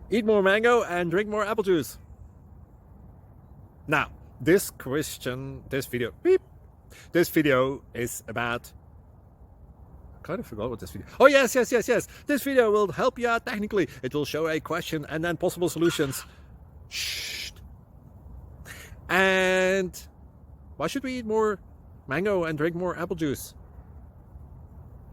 Eat more mango and drink more apple juice. Now, this video is about, I kind of forgot what this video. Oh, yes. This video will help you out technically. It will show a question and then possible solutions. Shh. And why should we eat more mango and drink more apple juice?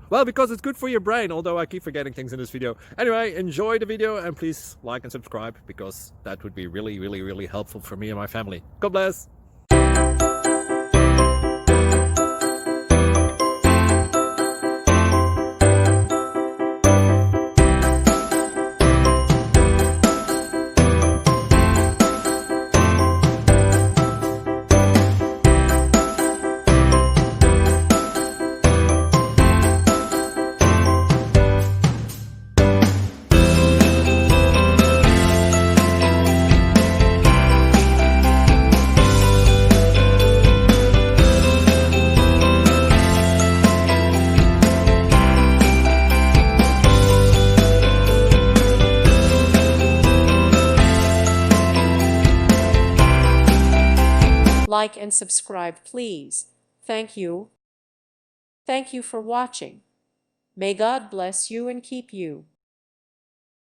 Well, because it's good for your brain, although I keep forgetting things in this video. Anyway, enjoy the video and please like and subscribe, because that would be really helpful for me and my family. God bless. Like and subscribe, please. Thank you. Thank you for watching. May God bless you and keep you.